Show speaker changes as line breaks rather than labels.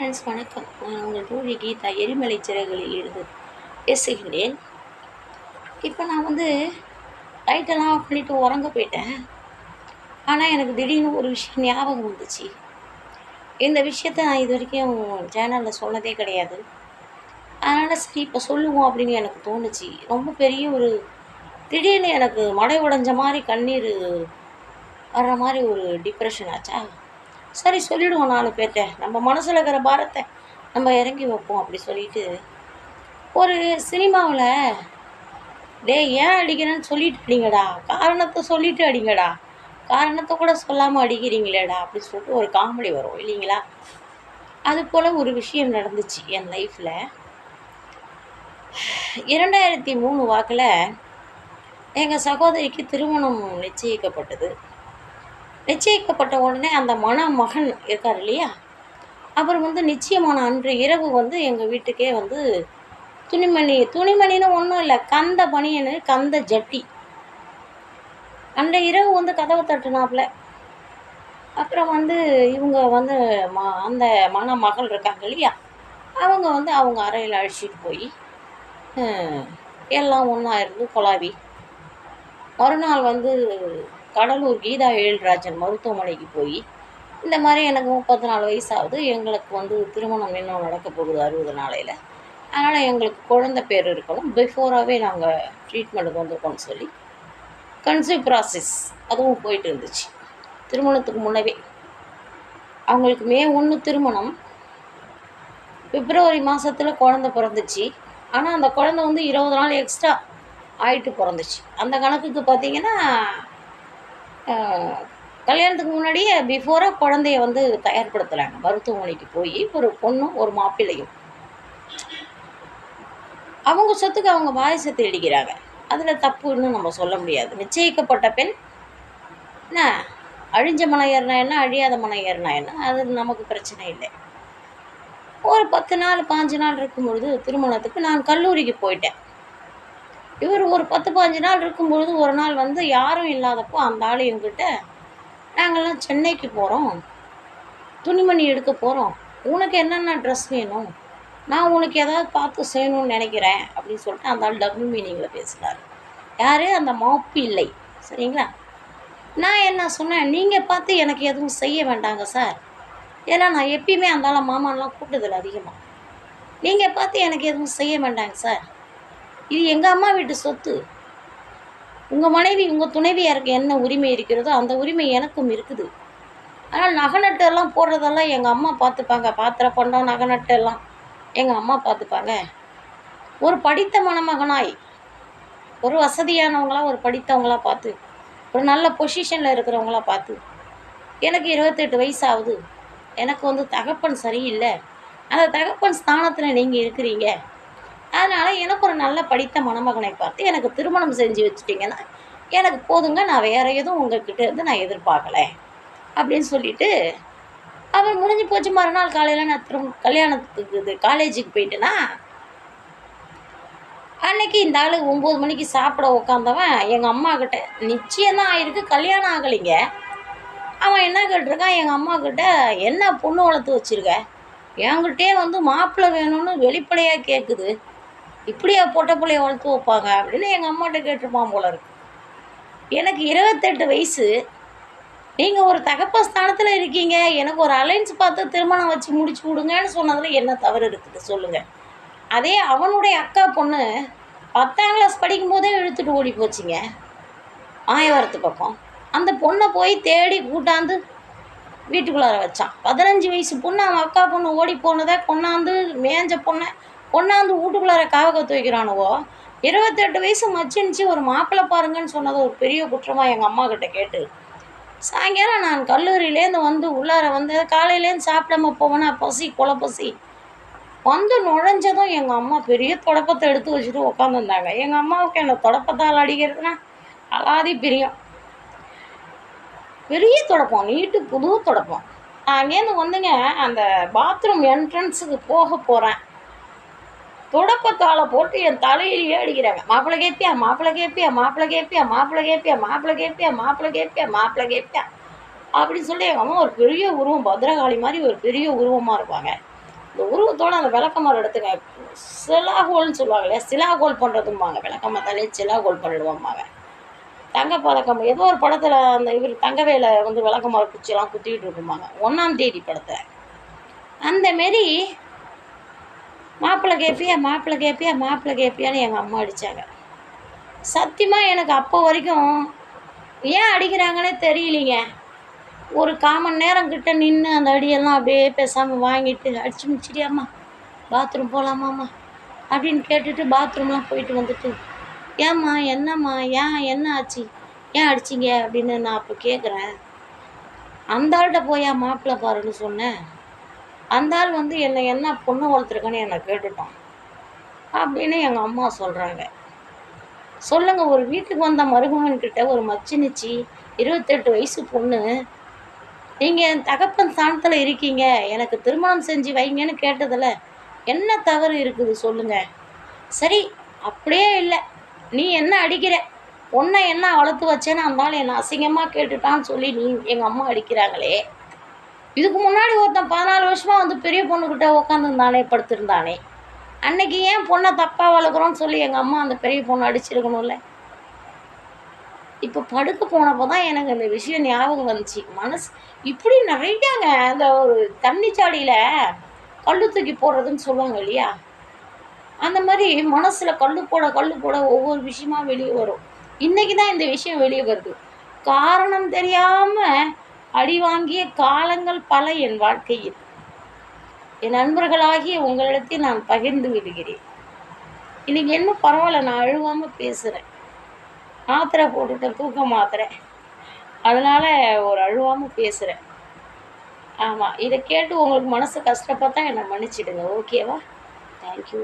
Friends வணக்கம். நான் உங்கள் தோழி கீதா எரிமலை சிறகுகளில் இருந்து பேசுகிறேன். இப்போ நான் லைட்டெல்லாம் ஆஃப் பண்ணிவிட்டு உறங்க போயிட்டேன். ஆனால் எனக்கு திடீர்னு ஒரு விஷயம் ஞாபகம் வந்துச்சு. இந்த விஷயத்த நான் இது வரைக்கும் சேனலில் சொன்னதே கிடையாது. அதனால் சரி இப்போ சொல்லுவோம் அப்படின்னு எனக்கு தோணுச்சு. ரொம்ப பெரிய ஒரு திடீர்னு எனக்கு மடை உடைஞ்ச மாதிரி கண்ணீர் வர்ற மாதிரி ஒரு டிப்ரெஷன் ஆச்சா. சரி சொல்லிவிடுவோம் 4 பேர்கிட்ட. நம்ம மனசில் இருக்கிற பாரத்தை நம்ம இறங்கி வைப்போம் அப்படி சொல்லிட்டு ஒரு சினிமாவில் டேய் ஏன் அடிக்கிறேன்னு சொல்லிட்டு அடிங்கடா, காரணத்தை சொல்லிட்டு அடிங்கடா, காரணத்தை கூட சொல்லாமல் அடிக்கிறீங்களேடா அப்படி சொல்லிட்டு ஒரு காமெடி வரும் இல்லைங்களா. அது போல் ஒரு விஷயம் நடந்துச்சு என் லைஃப்பில். 2003 வாக்கில் எங்கள் சகோதரிக்கு திருமணம் நிச்சயிக்கப்பட்டது. நிச்சயிக்கப்பட்ட உடனே அந்த மணமகன் இருக்கார் இல்லையா, அவர் நிச்சயமான அன்று இரவு எங்கள் வீட்டுக்கே துணிமணின்னு ஒன்றும் இல்லை, கந்த பனியனு கந்த ஜட்டி. அந்த இரவு கதவை தட்டுனாப்புல. அப்புறம் இவங்க அந்த மணமகள் இருக்காங்க இல்லையா, அவங்க அவங்க அறையில் அழைச்சிட்டு போய் எல்லாம் ஒன்றா இருந்து கொலாவி மறுநாள் கடலூர் கீதா எழில்ராஜன் மருத்துவமனைக்கு போய் இந்த மாதிரி எனக்கு 34 வயசாகுது, எங்களுக்கு திருமணம் இன்னும் நடக்க போகுது 60 நாளையில், அதனால் எங்களுக்கு குழந்தை பேர் இருக்கணும், பிஃபோராகவே நாங்கள் ட்ரீட்மெண்ட்டுக்கு வந்திருக்கோம்னு சொல்லி கன்சீவ் ப்ராசஸ் அதுவும் போயிட்டு இருந்துச்சு. திருமணத்துக்கு முன்னவே அவங்களுக்கு மே 1 திருமணம், பிப்ரவரி மாதத்தில் குழந்தை பிறந்துச்சு. ஆனால் அந்த குழந்தை 20 நாள் எக்ஸ்ட்ரா ஆகிட்டு பிறந்துச்சு. அந்த கணக்குக்கு பார்த்திங்கன்னா கல்யாணத்துக்கு முன்னாடியே பிஃபோராக குழந்தைய தயார்படுத்துகிறாங்க. மருத்துவமனைக்கு போய் ஒரு பொண்ணும் ஒரு மாப்பிள்ளையும் அவங்க சொத்துக்கு அவங்க வாரிசை தேடிக்கிறாங்க. அதில் தப்புன்னு நம்ம சொல்ல முடியாது. நிச்சயிக்கப்பட்ட பெண் என்ன, அழிஞ்ச மனம் ஏறினா என்ன, அழியாத மனம் ஏறினா என்ன, அது நமக்கு பிரச்சனை இல்லை. ஒரு 10 நாள் 5 நாள் இருக்கும்பொழுது திருமணத்துக்கு நான் கல்லூரிக்கு போயிட்டேன். இவர் ஒரு 10-15 நாள் இருக்கும்பொழுது ஒரு நாள் யாரும் இல்லாதப்போ அந்த ஆள் எங்கிட்ட, நாங்கள்லாம் சென்னைக்கு போகிறோம், துணிமணி எடுக்க போகிறோம், உனக்கு என்னென்ன ட்ரெஸ் வேணும், நான் உனக்கு ஏதாவது பார்த்து செய்யணும்னு நினைக்கிறேன் அப்படின்னு சொல்லிட்டு அந்த ஆள் டபுள் மீனிங்கில் பேசுகிறார். யார்? அந்த மாப்பு இல்லை, சரிங்களா. நான் என்ன சொன்னேன், நீங்கள் பார்த்து எனக்கு எதுவும் செய்ய வேண்டாங்க சார், ஏன்னா நான் எப்பயுமே அந்த ஆளை மாமான்லாம் கூப்பிட்டதில்லை அதிகமாக, நீங்கள் பார்த்து எனக்கு எதுவும் செய்ய வேண்டாங்க சார், இது எங்கள் அம்மா வீட்டு சொத்து, உங்கள் மனைவி உங்கள் துணைவியாருக்கு என்ன உரிமை இருக்கிறதோ அந்த உரிமை எனக்கும் இருக்குது, ஆனால் நகை நட்டு எல்லாம் போடுறதெல்லாம் எங்கள் அம்மா பார்த்துப்பாங்க, பாத்திர பண்டம் நகை நட்டு எல்லாம் எங்கள் அம்மா பார்த்துப்பாங்க. ஒரு படித்த மணமகனாய் ஒரு வசதியானவங்களாக ஒரு படித்தவங்களாக பார்த்து ஒரு நல்ல பொசிஷனில் இருக்கிறவங்களாக பார்த்து, எனக்கு 28 வயசு ஆகுது, எனக்கு தகப்பன் சரியில்லை, அந்த தகப்பன் ஸ்தானத்தில் நீங்கள் இருக்கிறீங்க, அதனால் எனக்கு ஒரு நல்ல படித்த மணமகனை பார்த்து எனக்கு திருமணம் செஞ்சு வச்சுட்டிங்கன்னா எனக்கு போதுங்க, நான் வேறு எதுவும் உங்கள்கிட்ட நான் எதிர்பார்க்கலை அப்படின்னு சொல்லிவிட்டு அவர் முடிஞ்சு போச்சு. மறுநாள் காலையில் நான் கல்யாணத்துக்கு காலேஜுக்கு போயிட்டேன்னா, அன்னைக்கு இந்த ஆள் 9 மணிக்கு சாப்பிட உக்காந்தவன் எங்கள் அம்மா கிட்ட, நிச்சயம்தான் ஆகிருக்கு, கல்யாணம் ஆகலைங்க, அவன் என்ன கேட்டிருக்கான் எங்கள் அம்மா கிட்ட, என்ன பொண்ணு வளர்த்து வச்சுருக்க, என்கிட்டே மாப்பிள்ளை வேணும்னு வெளிப்படையாக கேட்குது, இப்படியா பொட்டை பிள்ளைய வளர்த்து வைப்பாங்க அப்படின்னு எங்கள் அம்மாட்ட கேட்டிருப்பான் போல இருக்கு. எனக்கு 28 வயசு, நீங்கள் ஒரு தகப்ப ஸ்தானத்தில் இருக்கீங்க, எனக்கு ஒரு அலைன்ஸ் பார்த்து திருமணம் வச்சு முடிச்சு விடுங்கன்னு சொன்னதில் என்ன தவறு இருக்குது சொல்லுங்கள். அதே அவனுடைய அக்கா பொண்ணு 10ஆம் கிளாஸ் படிக்கும்போதே இழுத்துட்டு ஓடி போச்சுங்க மாயவரத்து பக்கம். அந்த பொண்ணை போய் தேடி கூட்டாந்து வீட்டுக்குள்ளார வச்சான். 15 வயசு பொண்ணு, அவன் அக்கா பொண்ணு ஓடி போனதை கொண்டாந்து மேஞ்ச பொண்ணை கொண்டாந்து வீட்டுக்குள்ளார காவகத்து வைக்கிறானுவோ. 28 வயசு மச்சின்ச்சு, ஒரு மாப்பிள்ளை பாருங்கன்னு சொன்னதை ஒரு பெரிய குற்றமாக எங்கள் அம்மா கிட்ட கேட்டு, சாயங்காலம் நான் கல்லூரியிலேருந்து உள்ளார காலையிலேருந்து சாப்பிடாம போவேன்னா பசி கொலை பசி நுழைஞ்சதும் எங்கள் அம்மா பெரிய தொடப்பத்தை எடுத்து வச்சுட்டு உட்காந்துருந்தாங்க. எங்கள் அம்மாவுக்கு என்னை தொடப்பத்தால் அடிக்கிறதுனா அலாதி பிரியம். பெரிய தொடப்பம், நீட்டு புது தொடப்பம். அங்கேருந்து அந்த பாத்ரூம் என்ட்ரன்ஸுக்கு போக போகிறேன், தொடப்பத்தால் போட்டு என் தலையிலேயே அடிக்கிறாங்க. மாப்பிள்ளை கேட்பியா, மாப்பிள்ளை கேட்பியா, மாப்பிள்ளை கேட்பியா, மாப்பிள்ளை கேட்பியா, மாப்பிள்ளை கேட்பியா, மாப்பிள்ளை கேட்பியா, மாப்பிள்ளை கேட்பியா அப்படின்னு சொல்லி எங்கள் அம்மா ஒரு பெரிய உருவம், பத்ரகாளி மாதிரி ஒரு பெரிய உருவமாக இருப்பாங்க. இந்த உருவத்தோட அந்த விளக்கமாறு எடுத்துங்க. சிலாகோல்ன்னு சொல்லுவாங்க இல்லையா? சிலாகோல் பண்ணுறதும்பாங்க. விளக்கமாத்தாலே சிலாகோல் பண்ணிடுவோம்பாங்க. தங்கப்பதக்கம் ஏதோ ஒரு படத்தில் அந்த இவர் தங்கவேல வந்து விளக்கமாறு குச்சியெல்லாம் குத்திக்கிட்டு இருக்கும்பாங்க. 1ஆம் தேதி படத்தில். அந்த மாரி மாப்பிள்ளை கேட்பியா மாப்பிள்ளை கேட்பியா மாப்பிள்ளை கேட்பியான்னு எங்கள் அம்மா அடித்தாங்க. சத்தியமாக எனக்கு அப்போ வரைக்கும் ஏன் அடிக்கிறாங்கன்னே தெரியலிங்க. ஒரு 1/4 மணி நேரம் கிட்ட நின்று அந்த அடியெல்லாம் அப்படியே பேசாமல் வாங்கிட்டு, அடிச்சு முடிச்சிட்டியாம்மா பாத்ரூம் போகலாமாம்மா அப்படின்னு கேட்டுட்டு பாத்ரூம்லாம் போயிட்டு வந்துட்டு, ஏம்மா என்னம்மா ஏன் என்ன ஆச்சு ஏன் அடிச்சிங்க அப்படின்னு நான் அப்போ கேட்குறேன். அந்த ஆள்கிட்ட போயா மாப்பிள்ளை பாருன்னு சொன்னேன். அந்த ஆள் வந்து என்னை என்ன பொண்ணு வளர்த்துருக்கேன்னு என்னை கேட்டுட்டான் அப்படின்னு எங்கள் அம்மா சொல்கிறாங்க. சொல்லுங்க, ஒரு வீட்டுக்கு வந்த மருமகன்கிட்ட ஒரு மச்சினிச்சி 28 வயசு பொண்ணு, நீங்கள் என் தகப்பன் ஸ்தானத்தில் இருக்கீங்க, எனக்கு திருமணம் செஞ்சு வைங்கன்னு கேட்டதில் என்ன தவறு இருக்குது சொல்லுங்க. சரி, அப்படியே இல்லை, நீ என்ன அடிக்கிற, பொண்ணை என்ன வளர்த்து வச்சேன்னு அந்த ஆள் என்னை அசிங்கமாக கேட்டுட்டான்னு சொல்லி நீ எங்கள் அம்மா அடிக்கிறாங்களே. இதுக்கு முன்னாடி ஒருத்தன் 14 வருஷமாக வந்து பெரிய பொண்ணுக்கிட்ட உட்காந்துருந்தானே படுத்திருந்தானே, அன்னைக்கு ஏன் பொண்ணை தப்பாக வளர்க்குறோன்னு சொல்லி எங்கள் அம்மா அந்த பெரிய பொண்ணை அடிச்சிருக்கணும்ல. இப்போ படுக்க போனப்போ தான் எனக்கு இந்த விஷயம் ஞாபகம் வந்துச்சு. மனசு இப்படி நிறையாங்க. அந்த ஒரு தண்ணி சாடியில் கல் தூக்கி போடுறதுன்னு சொல்லுவாங்க இல்லையா? அந்த மாதிரி மனசில் கல் போட ஒவ்வொரு விஷயமா வெளியே வரும். இன்றைக்கி தான் இந்த விஷயம் வெளியே வருது. காரணம் தெரியாமல் அடி வாங்கிய காலங்கள் பல என் வாழ்க்கையில். என் நண்பர்களாகிய உங்களிடத்தில் நான் பகிர்ந்து விடுகிறேன். இன்றைக்கி என்ன பரவாயில்ல, நான் அழுவாமல் பேசுகிறேன். மாத்திரை போட்டுட்டேன், தூக்க மாத்திரை, அதனால் ஒரு அழுவாமல் பேசுகிறேன். ஆமாம், இதை கேட்டு உங்களுக்கு மனசு கஷ்டப்பட்டா என்னை மன்னிச்சிடுங்க. ஓகேவா? தேங்க்யூ.